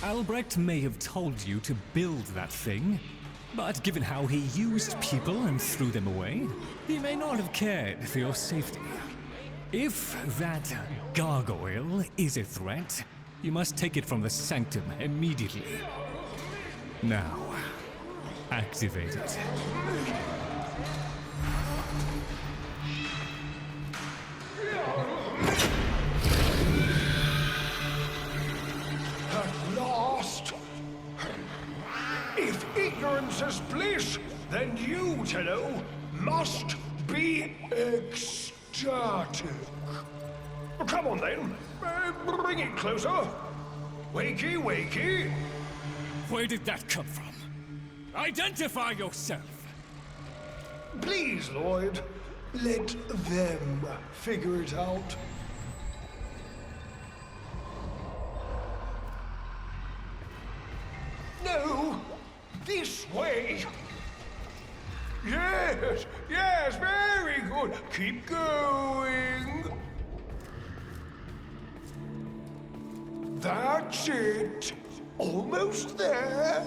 Albrecht may have told you to build that thing, but given how he used people and threw them away, he may not have cared for your safety. If that gargoyle is a threat, you must take it from the sanctum immediately. Now, activate it. At last! If ignorance is bliss, then you, Tenno, must be ecstatic. Come on then, bring it closer. Wakey, wakey. Where did that come from? Identify yourself! Please, Lloyd, let them figure it out. No, this way. Yes, yes, very good. Keep going. That's it. Almost there.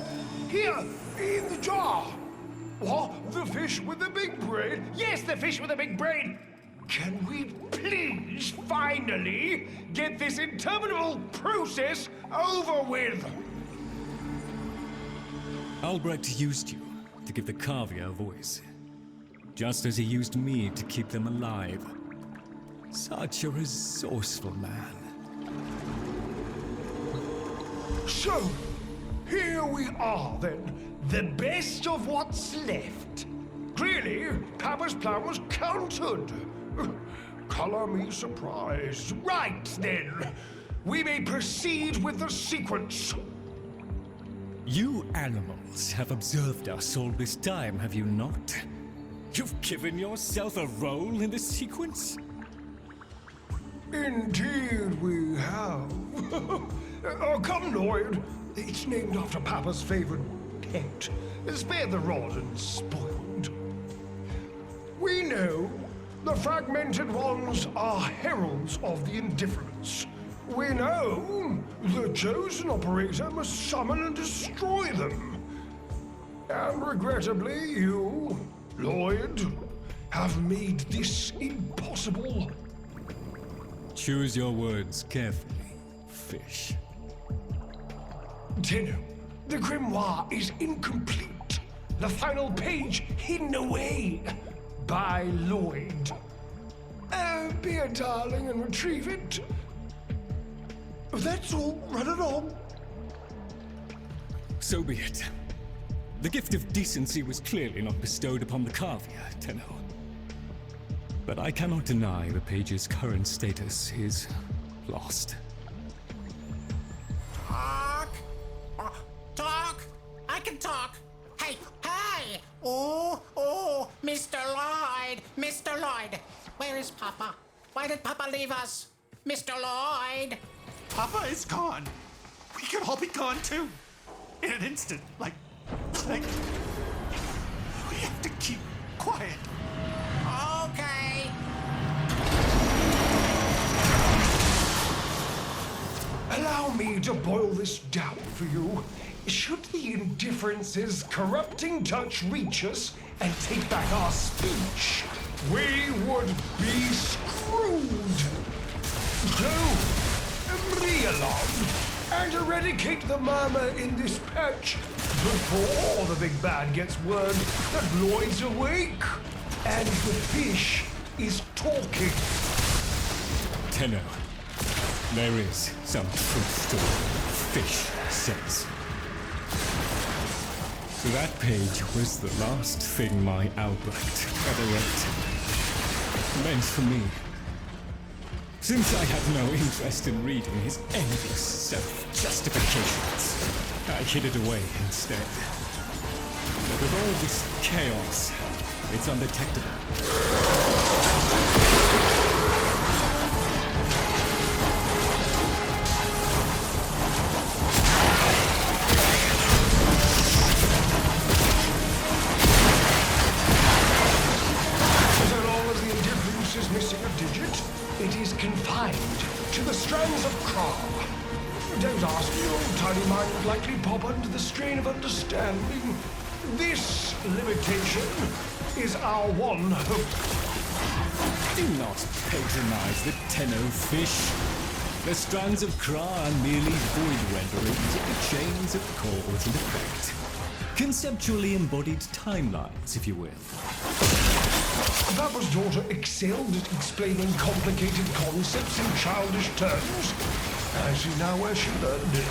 Here, in the jar. What? The fish with the big brain? Yes, the fish with the big brain. Can we please finally get this interminable process over with? Albrecht used you to give the Cavia a voice, just as he used me to keep them alive. Such a resourceful man. So, here we are then, the best of what's left. Clearly, Papa's plan was countered. Color me surprised. Right then, we may proceed with the sequence. You animals have observed us all this time, have you not? You've given yourself a role in the sequence? Indeed we have. Oh, come, Lloyd. It's named after Papa's favorite pet. Spare the rod and spoiled. We know the fragmented ones are heralds of the indifference. We know the chosen operator must summon and destroy them. And regrettably, you, Lloyd, have made this impossible. Choose your words carefully, fish. Tenno, the grimoire is incomplete. The final page hidden away by Lloyd. Be a darling and retrieve it. That's all. Run along. So be it. The gift of decency was clearly not bestowed upon the Cavia, Tenno. But I cannot deny the page's current status is lost. Talk? Talk? I can talk. Hey, hey! Oh, Mr. Lloyd! Mr. Lloyd! Where is Papa? Why did Papa leave us? Mr. Lloyd! Papa is gone. We could all be gone too. In an instant. Like, we have to keep quiet. Okay. Allow me to boil this down for you. Should the indifference's corrupting touch reach us and take back our speech, we would be screwed. So, realign and eradicate the murmur in this patch before the big bad gets word that Lloyd's awake and the fish is talking. Tenno, there is some truth to what fish says. That page was the last thing my Albrecht ever wrote. Meant for me. Since I had no interest in reading his endless self-justifications, I hid it away instead. But with all this chaos, it's undetectable. Is missing a digit, it is confined to the strands of Kra. Don't ask me, your tiny mind would likely pop under the strain of understanding. This limitation is our one hope. Do not patronize the Tenno fish. The strands of Kra are merely void renderings of the chains of cause and effect. Conceptually embodied timelines, if you will. Papa's daughter excelled at explaining complicated concepts in childish terms. I see now where she learned it.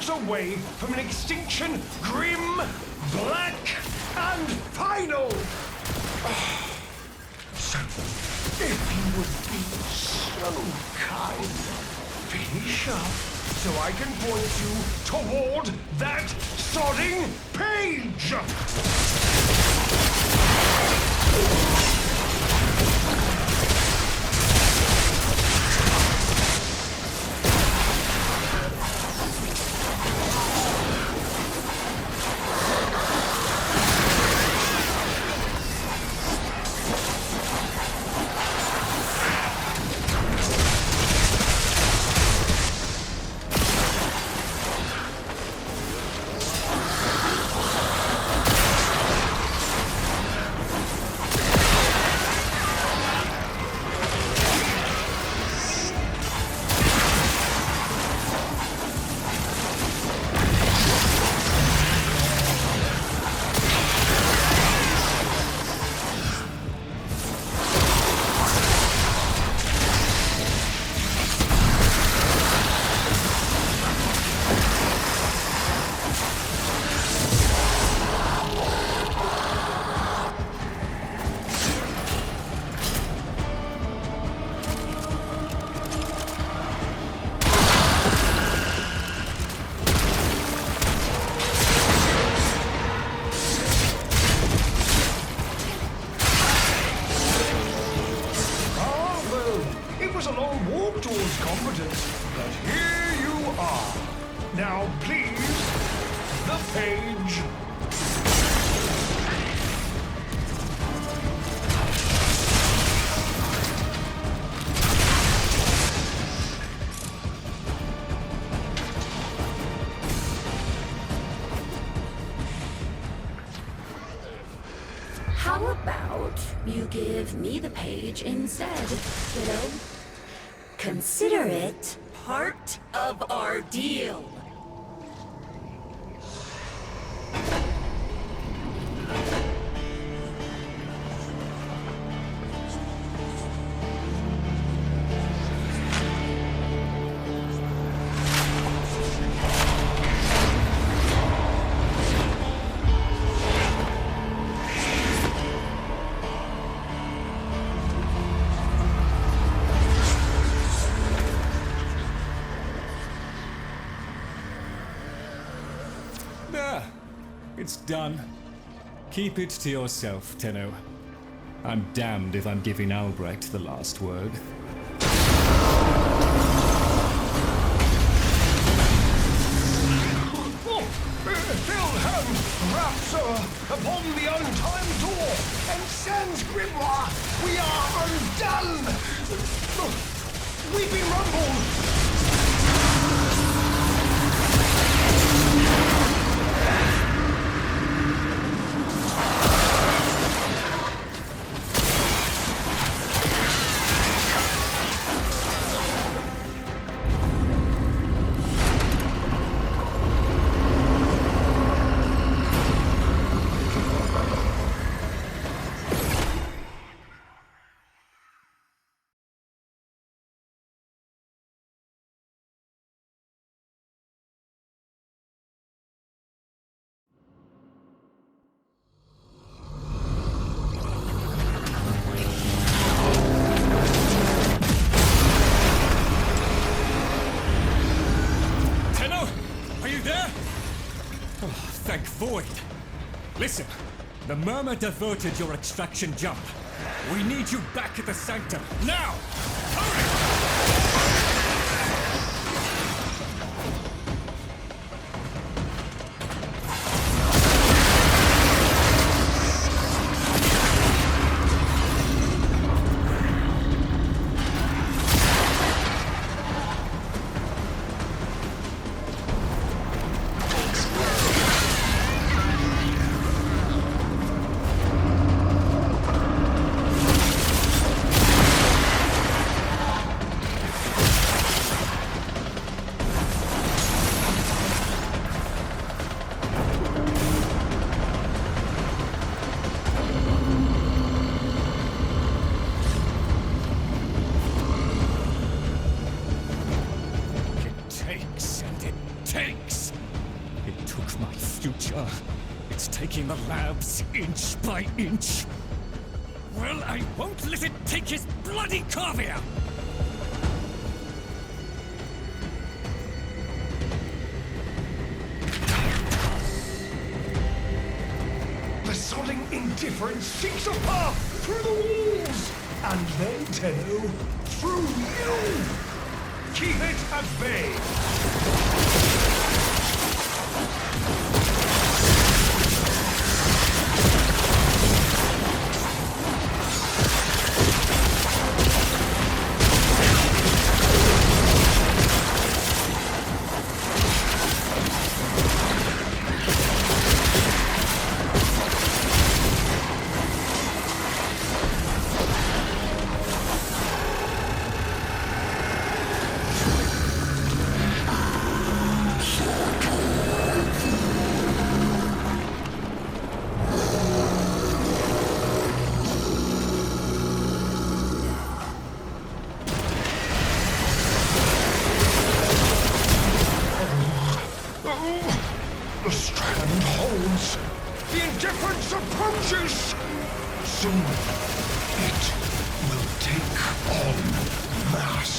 Away from an extinction grim, black, and final. So, if you would be so kind, finish up so I can point you toward that sodding page. Now, please, the page. How about you give me the page instead, kiddo? Consider it part of our deal. It's done. Keep it to yourself, Tenno. I'm damned if I'm giving Albrecht the last word. Filled hand raps upon the untimed door, and sans grimoire, we are undone! Weeping rumble! Thank Void. Listen, the Murmur diverted your extraction jump. We need you back at the Sanctum, now! Hurry! It's taking the labs inch by inch. Well, I won't let it take his bloody caviar! The sodding indifference seeks a path through the walls! And then, Tenno, through you! Keep it at bay! The strand holds. The indifference approaches. Soon, it will take on mass.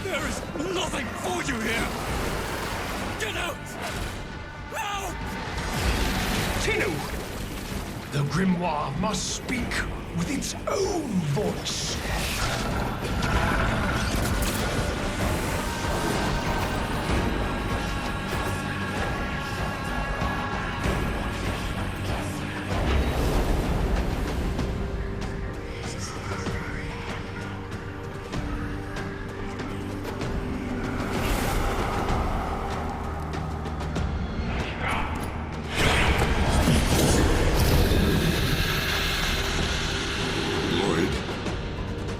There is nothing for you here! Get out! Now! Tenno! The grimoire must speak with its own voice.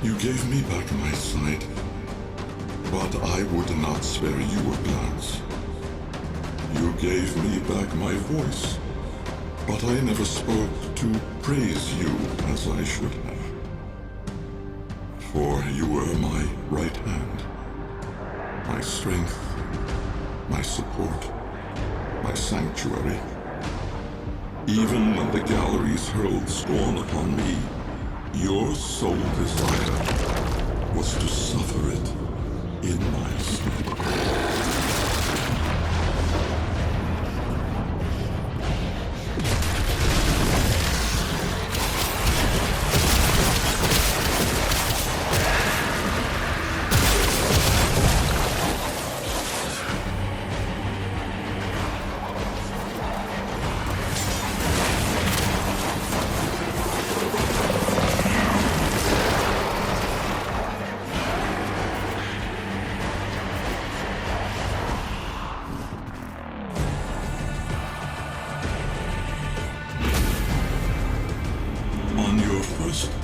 You gave me back my sight, but I would not spare you a glance. You gave me back my voice, but I never spoke to praise you as I should have. For you were my right hand, my strength, my support, my sanctuary. Even when the galleries hurled scorn upon me, your sole desire was to suffer it in my sleep.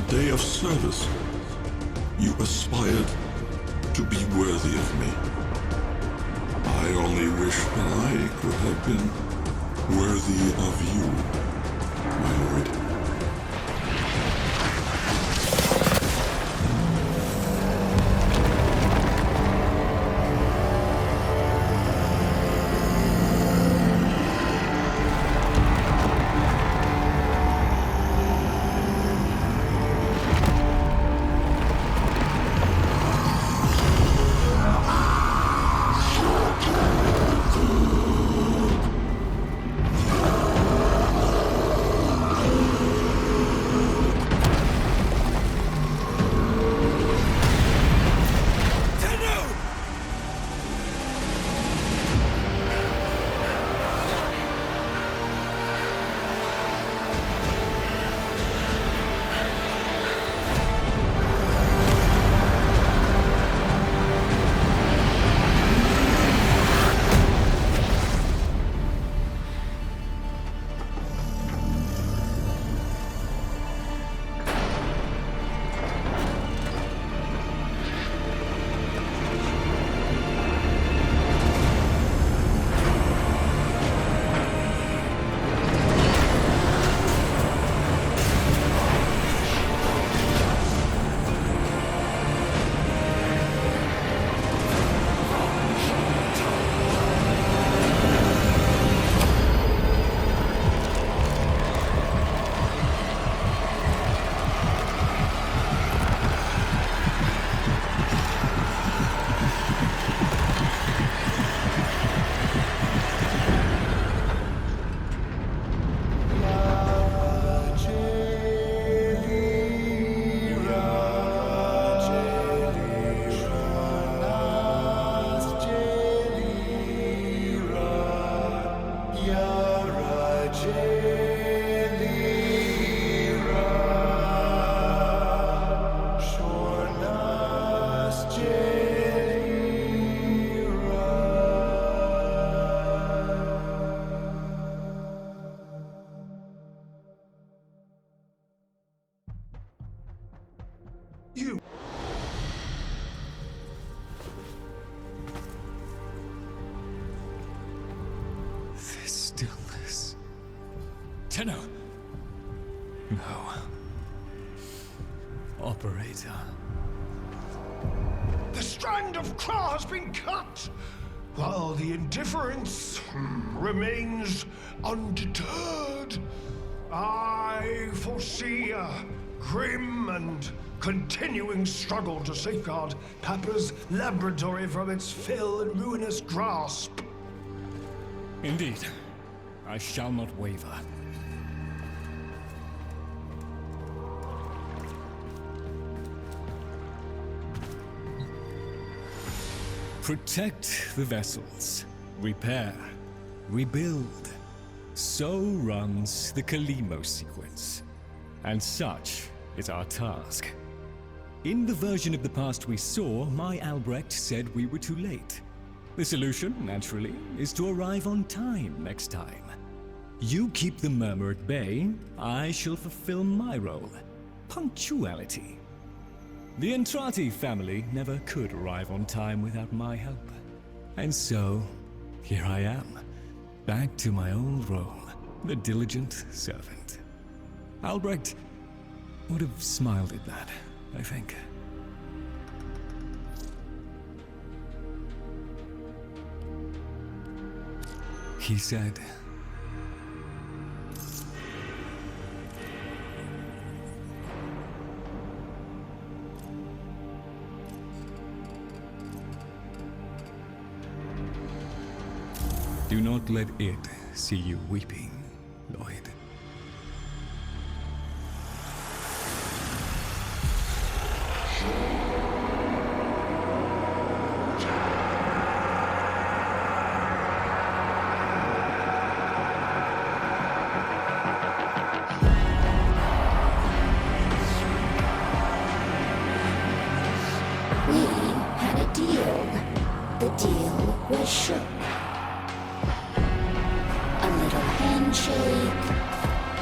Day of service, you aspired to be worthy of me. I only wish that I could have been worthy of you, my lord. You! This stillness. Tenno! No. Operator. The strand of claw has been cut, while the indifference remains undeterred. I foresee a grim and continuing struggle to safeguard Papa's laboratory from its fell and ruinous grasp. Indeed. I shall not waver. Protect the vessels. Repair. Rebuild. So runs the Kalimo sequence. And such is our task. In the version of the past we saw, my Albrecht said we were too late. The solution, naturally, is to arrive on time next time. You keep the murmur at bay, I shall fulfill my role. Punctuality. The Entrati family never could arrive on time without my help. And so, here I am, Back to my old role, the diligent servant. Albrecht would have smiled at that, I think. He said, "Do not let it see you weeping, Lloyd." We had a deal. The deal was shook. A little handshake,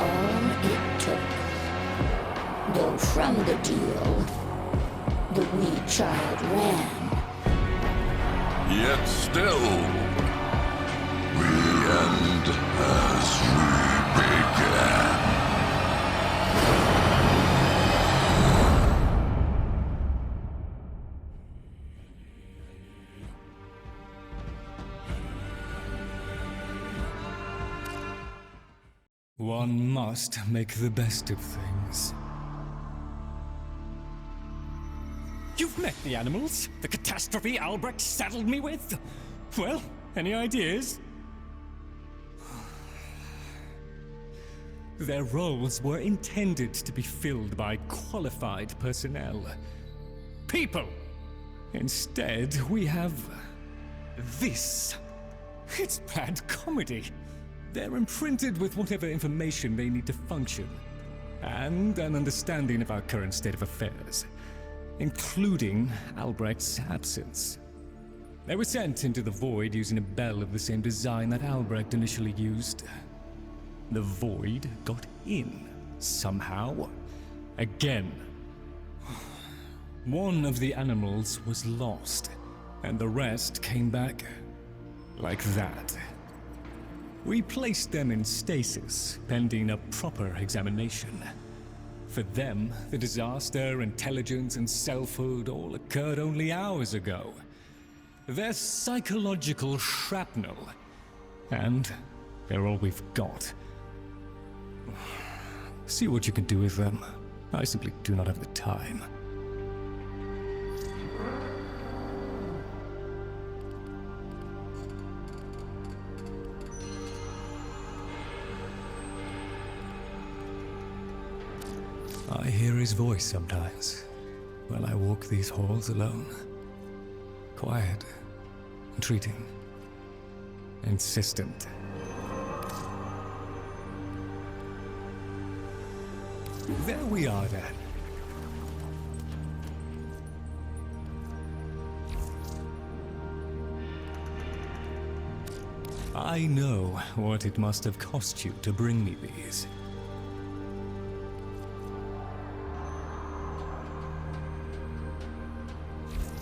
all it took. Though from the deal, the wee child ran. Yet still, we end as we began. One must make the best of things. You've met the animals? The catastrophe Albrecht saddled me with? Well, any ideas? Their roles were intended to be filled by qualified personnel. People! Instead, we have this. It's bad comedy. They're imprinted with whatever information they need to function, and an understanding of our current state of affairs, including Albrecht's absence. They were sent into the Void using a bell of the same design that Albrecht initially used. The Void got in, somehow. Again. One of the animals was lost, and the rest came back like that. We placed them in stasis, pending a proper examination. For them, the disaster, intelligence, and selfhood all occurred only hours ago. They're psychological shrapnel, and they're all we've got. See what you can do with them. I simply do not have the time. I hear his voice sometimes while I walk these halls alone. Quiet, entreating, insistent. There we are then. I know what it must have cost you to bring me these.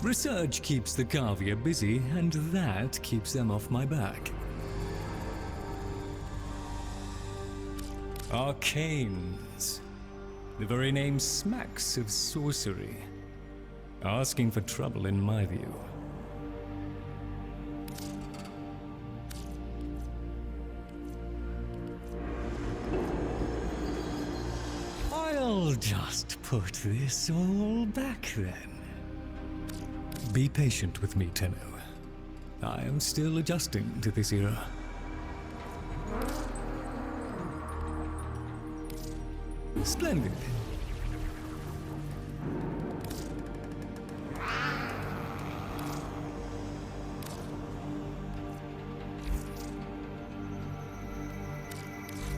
Research keeps the Garvia busy, and that keeps them off my back. Arcanes. The very name smacks of sorcery. Asking for trouble, in my view. I'll just put this all back then. Be patient with me, Tenno. I am still adjusting to this era. Splendid.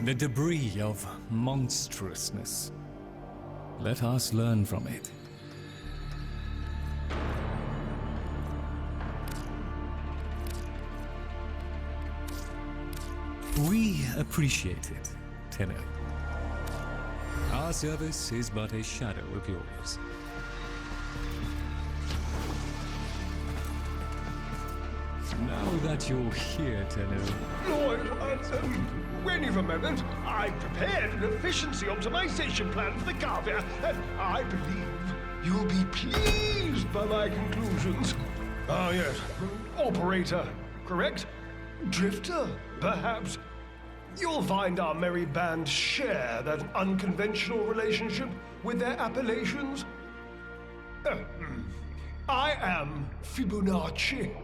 The debris of monstrousness. Let us learn from it. We appreciate it, Tenno. Our service is but a shadow of yours. Now that you're here, Tenno. Lloyd, when you've a moment, I've prepared an efficiency optimization plan for the Gavia, and I believe you'll be pleased by my conclusions. Ah, yes. Operator, correct? Drifter, perhaps? You'll find our merry band share that unconventional relationship with their appellations. I am Fibonacci.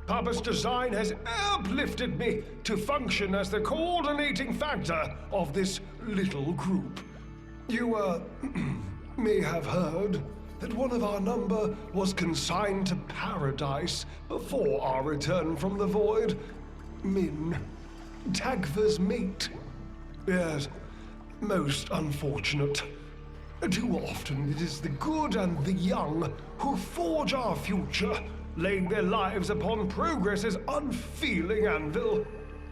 Papa's design has uplifted me to function as the coordinating factor of this little group. You, may have heard that one of our number was consigned to paradise before our return from the void. Min, Tagva's mate. Yes, most unfortunate. Too often it is the good and the young who forge our future, laying their lives upon progress's unfeeling anvil.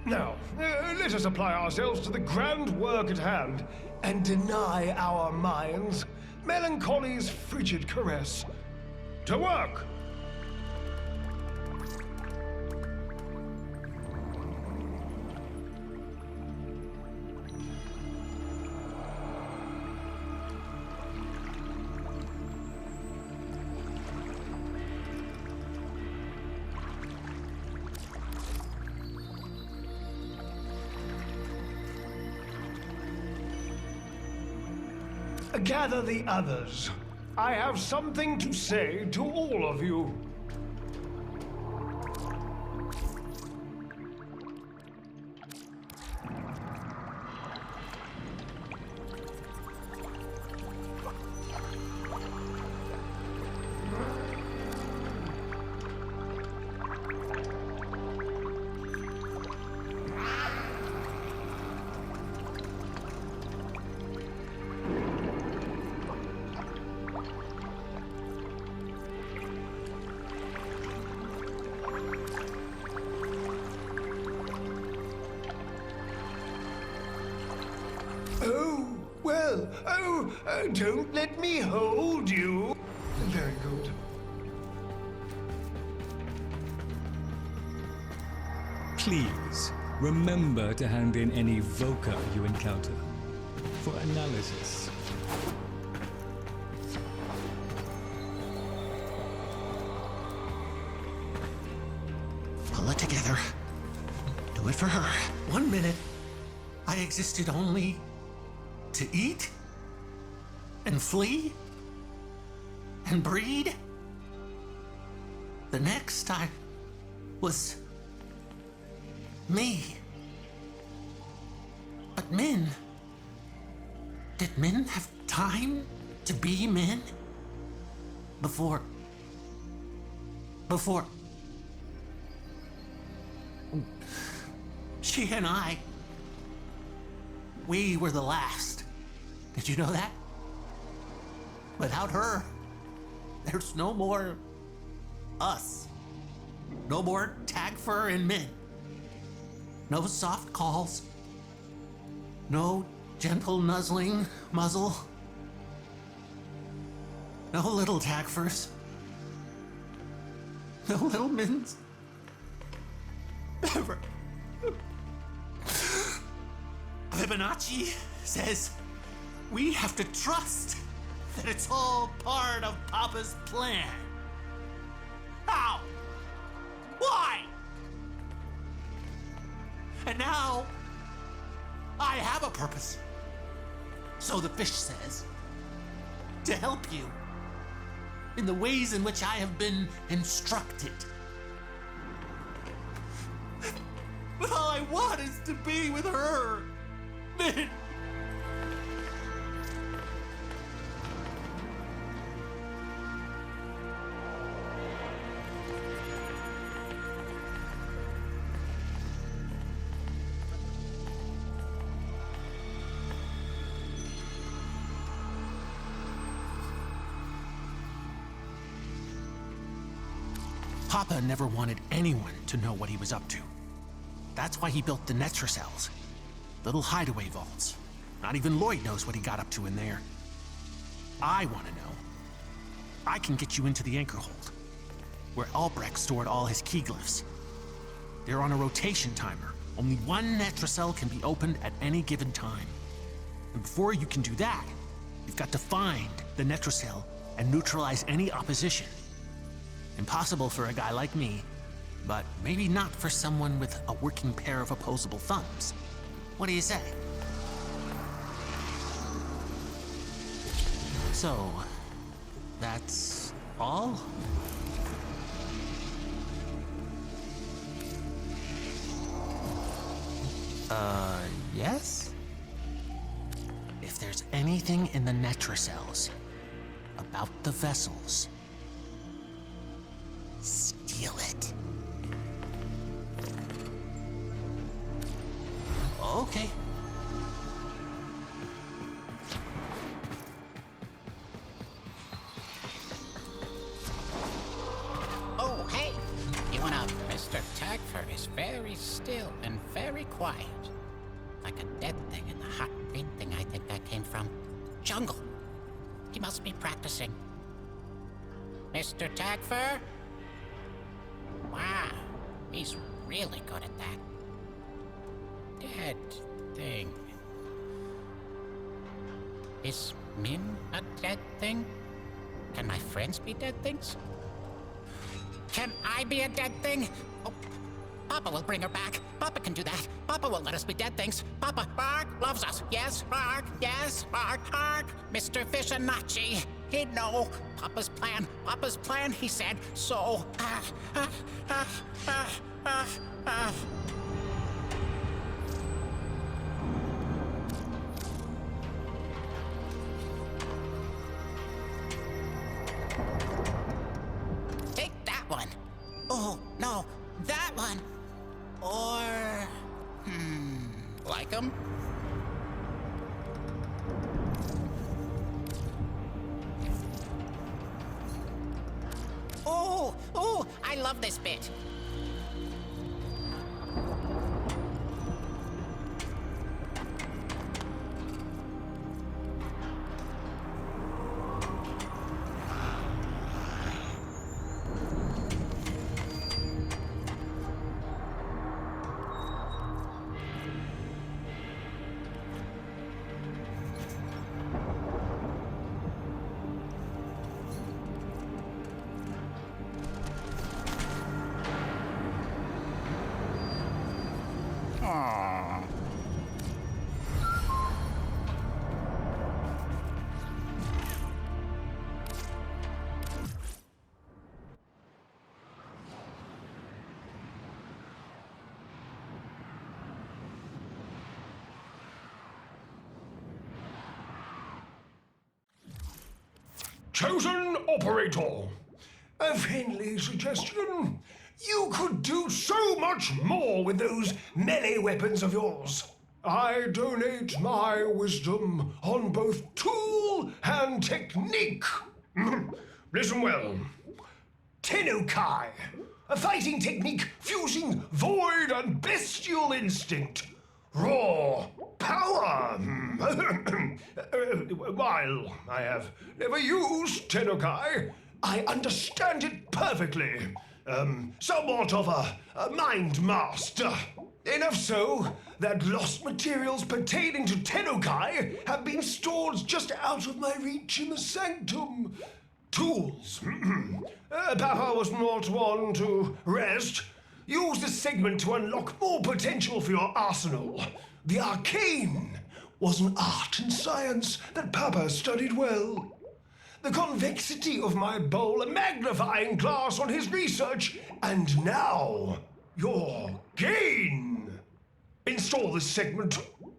Now, let us apply ourselves to the grand work at hand and deny our minds melancholy's frigid caress. To work! Gather the others. I have something to say to all of you. Don't let me hold you. Very good. Please, remember to hand in any Voca you encounter for analysis. Pull it together. Do it for her. 1 minute, I existed only to eat and flee and breed. The next I was me. But Min, did Min have time to be Min? Before she and I, we were the last. Did you know that? Without her, there's no more us. No more Tagfer and Min. No soft calls. No gentle nuzzling muzzle. No little Tagfers. No little Mins. Ever. Fibonacci says we have to trust that it's all part of Papa's plan. How? Why? And now, I have a purpose. So the fish says. To help you. In the ways in which I have been instructed. But all I want is to be with her. Min. Papa never wanted anyone to know what he was up to. That's why he built the Netra cells. Little hideaway vaults. Not even Lloyd knows what he got up to in there. I want to know. I can get you into the anchor hold, where Albrecht stored all his key glyphs. They're on a rotation timer. Only one Netracell can be opened at any given time. And before you can do that, you've got to find the Netracell and neutralize any opposition. Impossible for a guy like me, but maybe not for someone with a working pair of opposable thumbs. What do you say? So, that's all? Yes? If there's anything in the Netracells about the vessels, steal it. Okay. Oh, hey! You wanna... Mr. Tagford is very still and very quiet. Like a dead thing in the hot green thing I think that came from. Jungle. He must be practicing. Mr. Tagford? Wow, he's really good at that. Dead thing. Is Min a dead thing? Can my friends be dead things? Can I be a dead thing? Oh, Papa will bring her back. Papa can do that. Papa will let us be dead things. Papa, Bark, loves us. Yes, Bark, yes, Bark, Bark. Mr. Fishanachi, he'd know. Papa's plan, he said. So, Take that one. Oh, no, that one. Or, like him? Oh, I love this bit. Chosen operator. A friendly suggestion. You could do so much more with those melee weapons of yours. I donate my wisdom on both tool and technique. Listen well. Tenukai, a fighting technique fusing void and bestial instinct. Raw power. While I have never used Tenukai, I understand it perfectly. Somewhat of a mind master. Enough so that lost materials pertaining to Tenukai have been stored just out of my reach in the sanctum. Tools. Papa was not one to rest. Use this segment to unlock more potential for your arsenal. The arcane was an art and science that Papa studied well. The convexity of my bowl a magnifying glass on his research, and now your gain. Install this segment,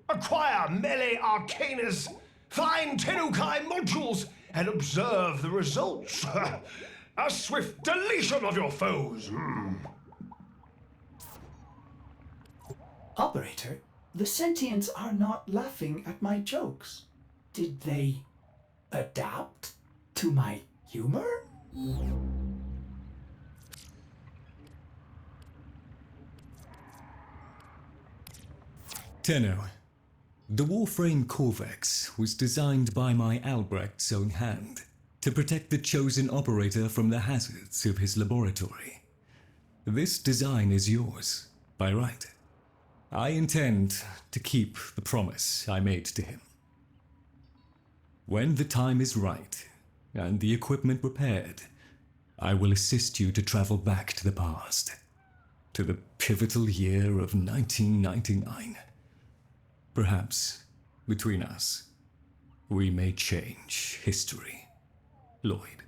acquire melee arcanas, find Tenukai modules, and observe the results. A swift deletion of your foes. Operator, the sentients are not laughing at my jokes. Did they adapt to my humor? Tenno, the Warframe Corvex was designed by my Albrecht's own hand to protect the chosen operator from the hazards of his laboratory. This design is yours, by right. I intend to keep the promise I made to him. When the time is right, and the equipment repaired, I will assist you to travel back to the past, to the pivotal year of 1999. Perhaps, between us, we may change history, Lloyd.